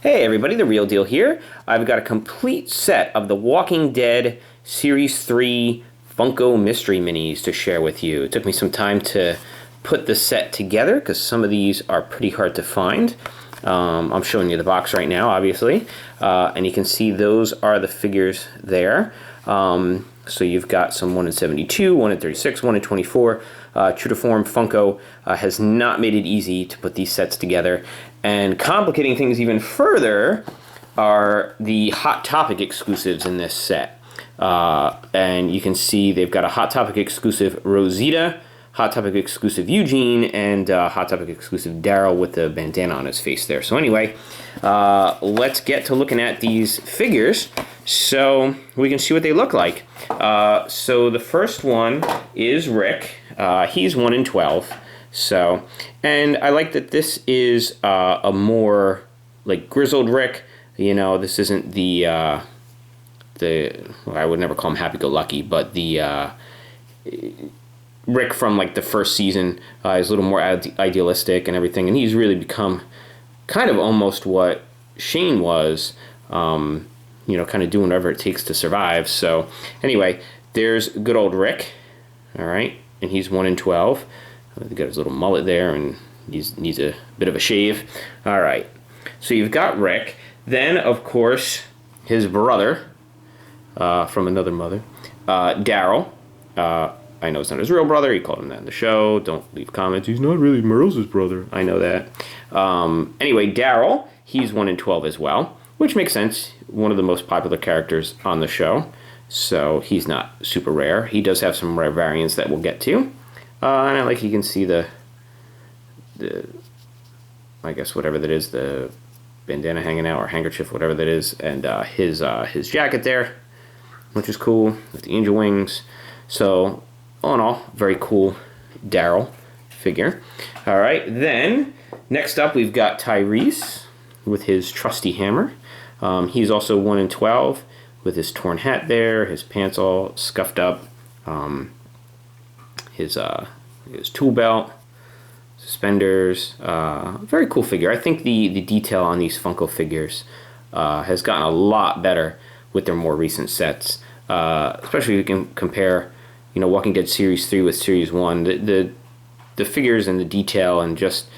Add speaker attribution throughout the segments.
Speaker 1: Hey everybody, The Real Deal here. I've got a complete set of the Walking Dead Series 3 Funko Mystery Minis to share with you. It took me some time to put the set together because some of these are pretty hard to find. I'm showing you the box right now, obviously. And you can see those are the figures there. So you've got some 1 in 72, 1 in 36, 1 in 24. True to form, Funko has not made it easy to put these sets together. And complicating things even further are the Hot Topic exclusives in this set. And you can see they've got a Hot Topic exclusive Rosita, Hot Topic exclusive Eugene, and Hot Topic exclusive Daryl with the bandana on his face there. So anyway, let's get to looking at these figures so we can see what they look like. So the first one is Rick. He's 1 in 12. So, and I like that this is a more like grizzled Rick. You know, this isn't the well, I would never call him happy-go-lucky, but the Rick from like the first season is a little more idealistic and everything, and he's really become kind of almost what Shane was, you know, kind of doing whatever it takes to survive. So anyway, there's good old Rick, all right, and he's 1 in 12. He's got his little mullet there, and he needs a bit of a shave. All right, so you've got Rick. Then, of course, his brother from another mother, Daryl. I know it's not his real brother. He called him that in the show. Don't leave comments. He's not really Merle's brother. I know that. Anyway, Daryl, he's 1 in 12 as well, which makes sense. One of the most popular characters on the show, so he's not super rare. He does have some rare variants that we'll get to. And I like you can see the I guess whatever that is, the bandana hanging out or handkerchief, whatever that is, and his jacket there, which is cool with the angel wings. So all in all, very cool Daryl figure. All right, then next up we've got Tyrese with his trusty hammer. He's also 1 in 12 with his torn hat there, his pants all scuffed up. His tool belt, suspenders, very cool figure. I think the detail on these Funko figures has gotten a lot better with their more recent sets, especially if you can compare, you know, Walking Dead Series 3 with Series 1. The figures and the detail and just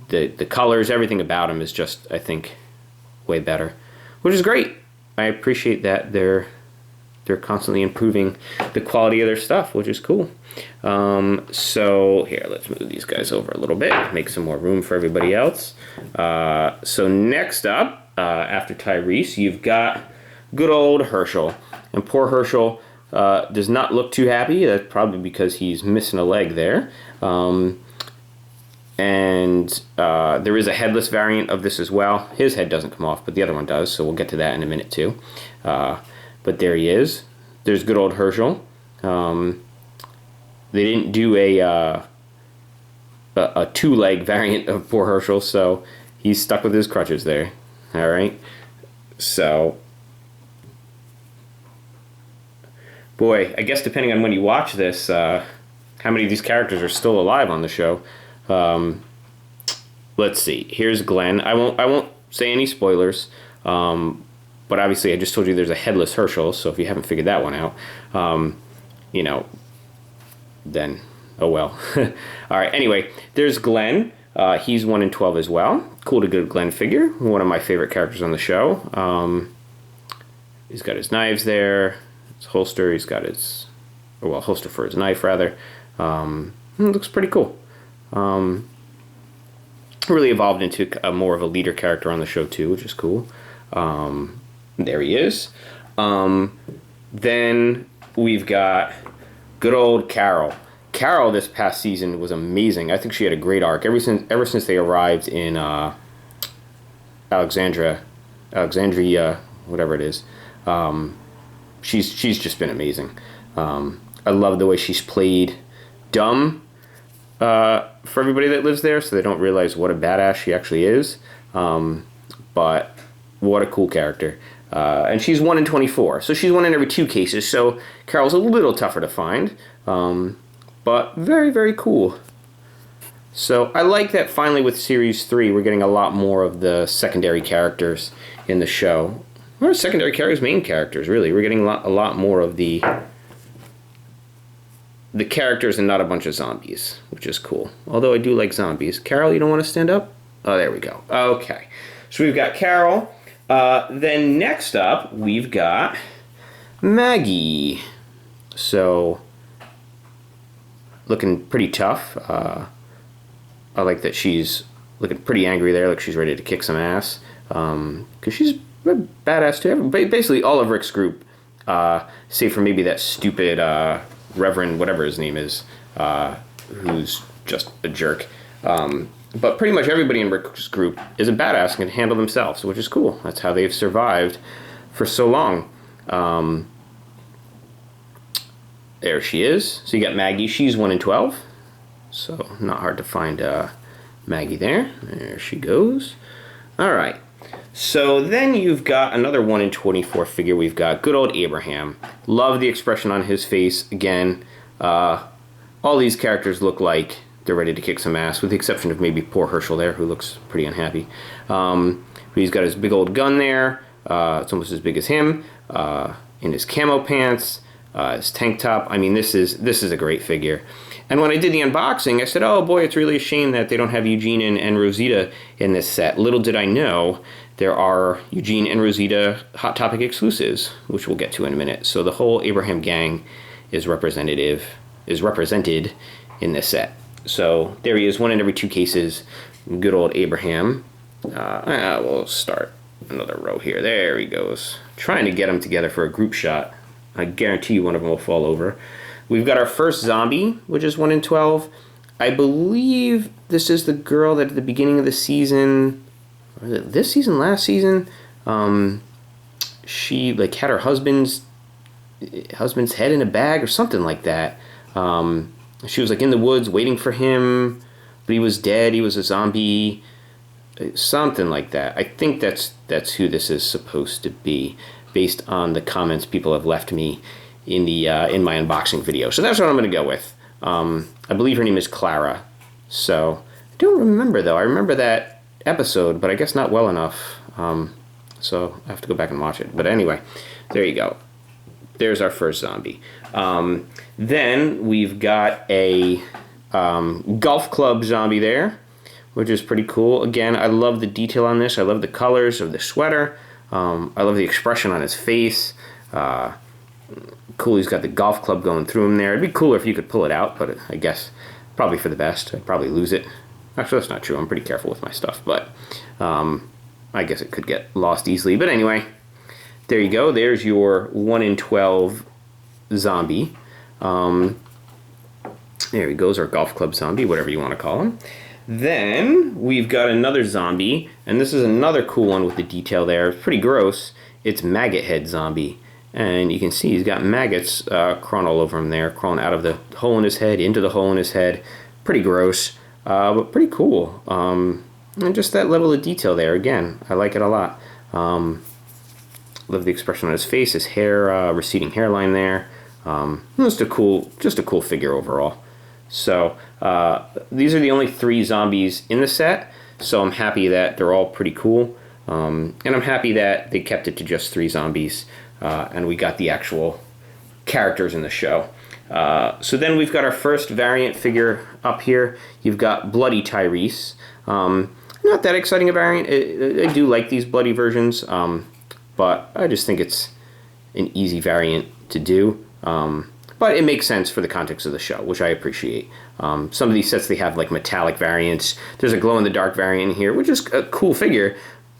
Speaker 1: the colors, everything about them is just, I think, way better, which is great. I appreciate that they're constantly improving the quality of their stuff, which is cool. So here, let's move these guys over a little bit, make some more room for everybody else. So next up, after Tyrese, you've got good old Herschel. And poor Herschel does not look too happy. That's probably because he's missing a leg there. And there is a headless variant of this as well. His head doesn't come off, but the other one does, so we'll get to that in a minute too. But there he is. There's good old Herschel. They didn't do a two-leg variant of poor Herschel, so he's stuck with his crutches there. All right. So, boy, I guess depending on when you watch this, how many of these characters are still alive on the show? Let's see. Here's Glen. I won't say any spoilers. But obviously, I just told you there's a headless Herschel, so if you haven't figured that one out, you know, then, oh well. All right, anyway, there's Glen. He's 1 in 12 as well. Cool to good Glen figure. One of my favorite characters on the show. He's got his knives there, his holster. He's got his, well, holster for his knife, rather. Looks pretty cool. Really evolved into more of a leader character on the show, too, which is cool. There he is. Then we've got good old Carol. Carol this past season was amazing. I think she had a great arc ever since they arrived in Alexandria, whatever it is. She's just been amazing. I love the way she's played dumb for everybody that lives there, so they don't realize what a badass she actually is. But what a cool character. And she's 1 in 24, so she's 1 in every 2 cases, so Carol's a little tougher to find, but very, very cool. So I like that finally with Series 3 we're getting a lot more of the secondary characters in the show. Or secondary characters, main characters, really. We're getting a lot more of the characters and not a bunch of zombies, which is cool. Although I do like zombies. Carol, you don't want to stand up? Oh, there we go. Okay. So we've got Carol. Then next up, we've got Maggie. So, looking pretty tough. I like that she's looking pretty angry there, like she's ready to kick some ass. Because she's a badass to everybody. Basically, all of Rick's group, save for maybe that stupid Reverend, whatever his name is, who's just a jerk. But pretty much everybody in Rick's group is a badass and can handle themselves, which is cool. That's how they've survived for so long. There she is. So you got Maggie. She's 1 in 12. So not hard to find Maggie there. There she goes. All right. So then you've got another 1 in 24 figure. We've got good old Abraham. Love the expression on his face. Again, all these characters look like they're ready to kick some ass, with the exception of maybe poor Herschel there, who looks pretty unhappy. He's got his big old gun there. It's almost as big as him. In his camo pants, his tank top. I mean, this is a great figure. And when I did the unboxing, I said, oh boy, it's really a shame that they don't have Eugene and Rosita in this set. Little did I know, there are Eugene and Rosita Hot Topic exclusives, which we'll get to in a minute. So the whole Abraham gang is represented in this set. So there he is, 1 in every 2 cases. Good old Abraham. We'll start another row here. There he goes. Trying to get them together for a group shot. I guarantee you one of them will fall over. We've got our first zombie, which is 1 in 12. I believe this is the girl that at the beginning of the season, was it this season, last season, she like had her husband's head in a bag or something like that. She was like in the woods waiting for him, but he was dead. He was a zombie, something like that. I think that's who this is supposed to be, based on the comments people have left me in my unboxing video. So that's what I'm going to go with. I believe her name is Clara. So I don't remember though. I remember that episode, but I guess not well enough. So I have to go back and watch it. But anyway, there you go. There's our first zombie. Then we've got a golf club zombie there, which is pretty cool. Again, I love the detail on this. I love the colors of the sweater. I love the expression on his face. Cool, he's got the golf club going through him there. It'd be cooler if you could pull it out, but I guess probably for the best. I'd probably lose it. Actually, that's not true. I'm pretty careful with my stuff, but I guess it could get lost easily. But anyway, there you go. There's your 1 in 12 zombie. There he goes, our golf club zombie, whatever you want to call him. Then we've got another zombie, and this is another cool one with the detail there. It's pretty gross. It's Maggot head zombie. And you can see he's got maggots crawling all over him there, crawling out of the hole in his head, into the hole in his head. Pretty gross, but pretty cool. And just that level of detail there, again, I like it a lot. Love the expression on his face, his hair, receding hairline there. Just a cool figure overall. So these are the only 3 zombies in the set, so I'm happy that they're all pretty cool. And I'm happy that they kept it to just 3 zombies. And we got the actual characters in the show. So then we've got our first variant figure up here. You've got Bloody Tyrese. Not that exciting a variant. I do like these bloody versions, but I just think it's an easy variant to do. But it makes sense for the context of the show, which I appreciate. Some of these sets, they have like metallic variants. There's a glow-in-the-dark variant here, which is a cool figure,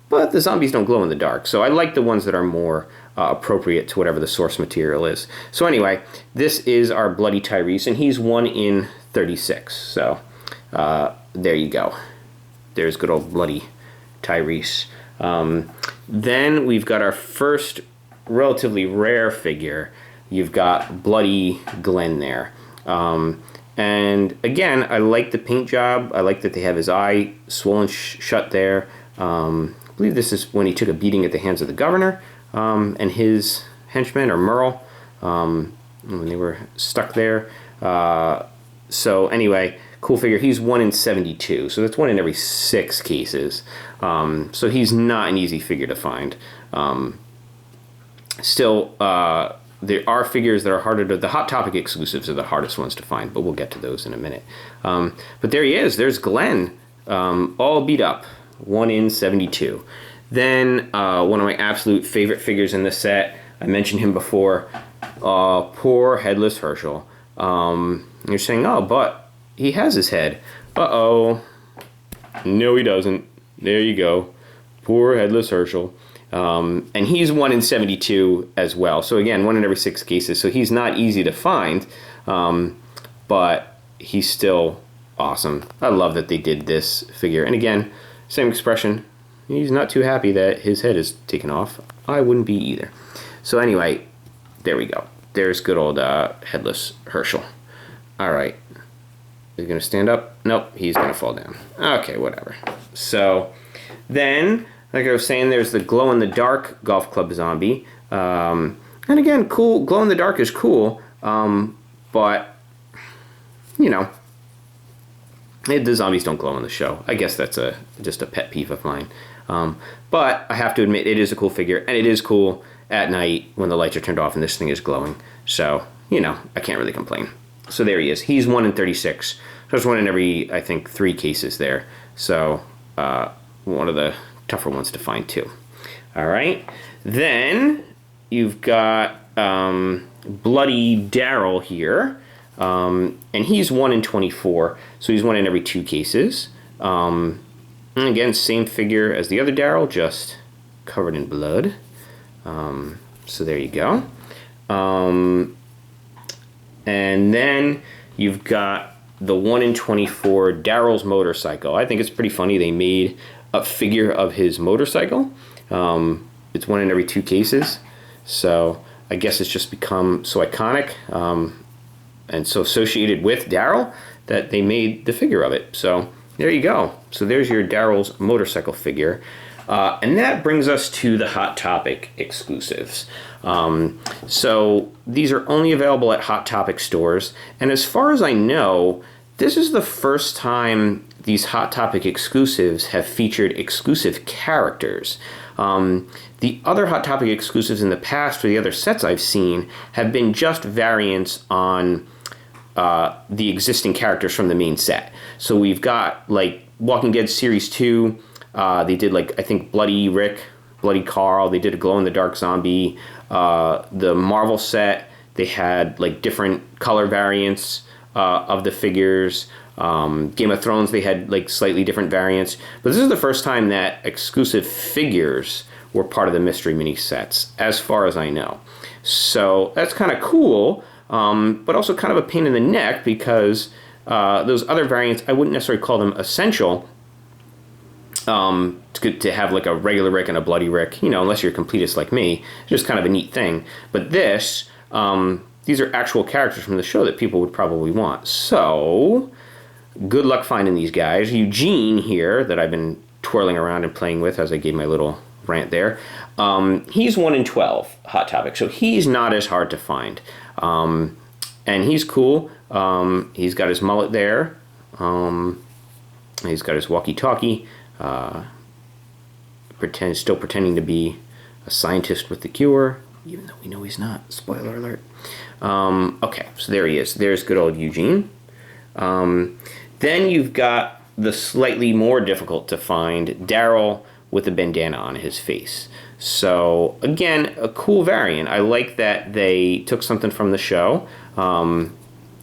Speaker 1: but the zombies don't glow in the dark. So I like the ones that are more appropriate to whatever the source material is. So anyway, this is our Bloody Tyrese, and he's 1 in 36. So there you go. There's good old Bloody Tyrese. Then we've got our first relatively rare figure. You've got Bloody Glen there. And again, I like the paint job. I like that they have his eye swollen shut there. I believe this is when he took a beating at the hands of the governor and his henchmen, or Merle, when they were stuck there. So anyway, cool figure. He's 1 in 72, so that's 1 in every 6 cases. So he's not an easy figure to find. Still, there are figures that are harder to... The Hot Topic exclusives are the hardest ones to find, but we'll get to those in a minute. But there he is. There's Glen, all beat up, 1 in 72. Then, one of my absolute favorite figures in this set, I mentioned him before, poor headless Herschel. You're saying, oh, but he has his head. Uh-oh. No, he doesn't. There you go. Poor headless Herschel. And he's 1 in 72 as well. So again, 1 in every 6 cases. So he's not easy to find, but he's still awesome. I love that they did this figure. And again, same expression. He's not too happy that his head is taken off. I wouldn't be either. So anyway, there we go. There's good old headless Herschel. All right. Is he going to stand up? Nope, he's going to fall down. Okay, whatever. So then, like I was saying, there's the glow-in-the-dark golf club zombie. And again, cool. Glow-in-the-dark is cool, but, you know, the zombies don't glow in the show. I guess that's just a pet peeve of mine. But I have to admit, it is a cool figure, and it is cool at night when the lights are turned off and this thing is glowing. So, you know, I can't really complain. So there he is. He's 1 in 36. So there's 1 in every, I think, 3 cases there. So one of the tougher ones to find, too. All right. Then you've got Bloody Daryl here. And he's 1 in 24. So he's 1 in every 2 cases. And again, same figure as the other Daryl, just covered in blood. So there you go. And then you've got the 1 in 24 Darrell's motorcycle. I think it's pretty funny they made a figure of his motorcycle. It's 1 in every 2 cases. So I guess it's just become so iconic and so associated with Daryl that they made the figure of it. So there you go. So there's your Darrell's motorcycle figure. And that brings us to the Hot Topic exclusives. So these are only available at Hot Topic stores. And as far as I know, this is the first time these Hot Topic exclusives have featured exclusive characters. The other Hot Topic exclusives in the past, or the other sets I've seen, have been just variants on the existing characters from the main set. So we've got, like, Walking Dead Series 2, they did, like, I think Bloody Rick, Bloody Carl, they did a glow-in-the-dark zombie. The Marvel set, they had, like, different color variants of the figures. Game of Thrones, they had, like, slightly different variants. But this is the first time that exclusive figures were part of the mystery mini sets, as far as I know. So that's kind of cool, but also kind of a pain in the neck because those other variants, I wouldn't necessarily call them essential to have like a regular Rick and a Bloody Rick, you know, unless you're a completist like me. It's just kind of a neat thing. But this, these are actual characters from the show that people would probably want. So good luck finding these guys. Eugene here, that I've been twirling around and playing with as I gave my little rant there, he's 1 in 12 Hot Topic, so he's not as hard to find. And he's cool. He's got his mullet there. He's got his walkie-talkie. Still pretending to be a scientist with the cure, even though we know he's not. Spoiler alert. Okay, so there he is. There's good old Eugene. Then you've got the slightly more difficult to find Daryl with a bandana on his face. So again, a cool variant. I like that they took something from the show and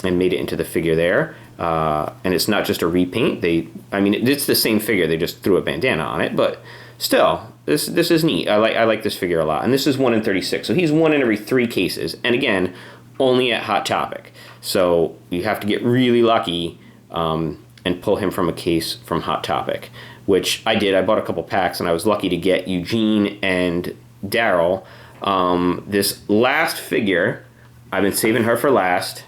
Speaker 1: made it into the figure there. And it's not just a repaint. I mean, it's the same figure. They just threw a bandana on it, but still, this is neat. I like this figure a lot. And this is 1 in 36. So he's 1 in every 3 cases. And again, only at Hot Topic. So you have to get really lucky and pull him from a case from Hot Topic, which I did. I bought a couple packs, and I was lucky to get Eugene and Daryl. This last figure, I've been saving her for last.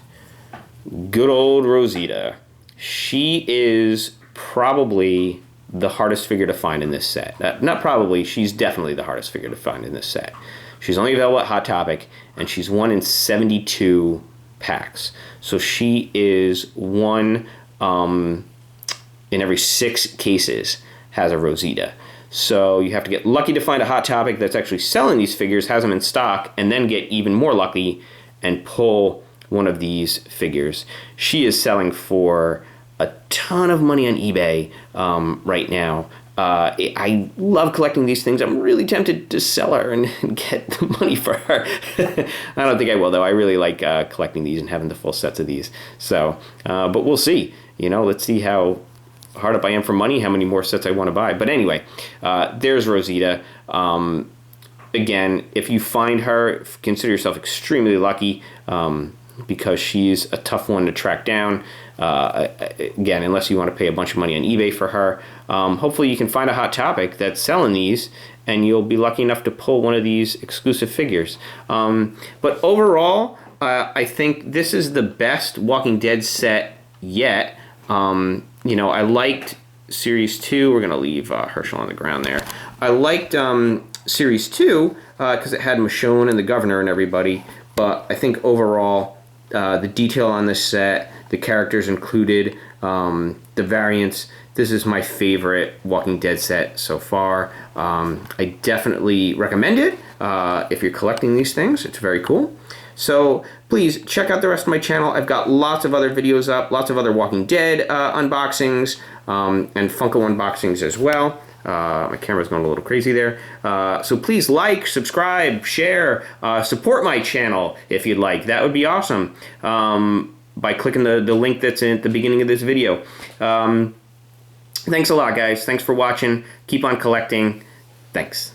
Speaker 1: Good old Rosita. She is probably the hardest figure to find in this set. Not probably, she's definitely the hardest figure to find in this set. She's only available at Hot Topic, and she's 1 in 72 packs. So she is one in every 6 cases has a Rosita. So you have to get lucky to find a Hot Topic that's actually selling these figures, has them in stock, and then get even more lucky and pull one of these figures. She is selling for a ton of money on eBay right now. I love collecting these things. I'm really tempted to sell her and get the money for her. I don't think I will, though. I really like collecting these and having the full sets of these. So, but we'll see. You know, let's see how hard up I am for money, how many more sets I want to buy. But anyway, there's Rosita. Again, if you find her, consider yourself extremely lucky because she's a tough one to track down. Again, unless you want to pay a bunch of money on eBay for her. Hopefully you can find a Hot Topic that's selling these and you'll be lucky enough to pull one of these exclusive figures. But overall, I think this is the best Walking Dead set yet. You know, I liked Series 2. We're going to leave Herschel on the ground there. I liked Series 2 because it had Michonne and the Governor and everybody. But I think overall, the detail on this set, the characters included, the variants, this is my favorite Walking Dead set so far. I definitely recommend it if you're collecting these things. It's very cool. So please check out the rest of my channel. I've got lots of other videos up, lots of other Walking Dead unboxings, and Funko unboxings as well. My camera's going a little crazy there. So please like, subscribe, share, support my channel if you'd like. That would be awesome by clicking the link that's at the beginning of this video. Thanks a lot, guys. Thanks for watching. Keep on collecting. Thanks.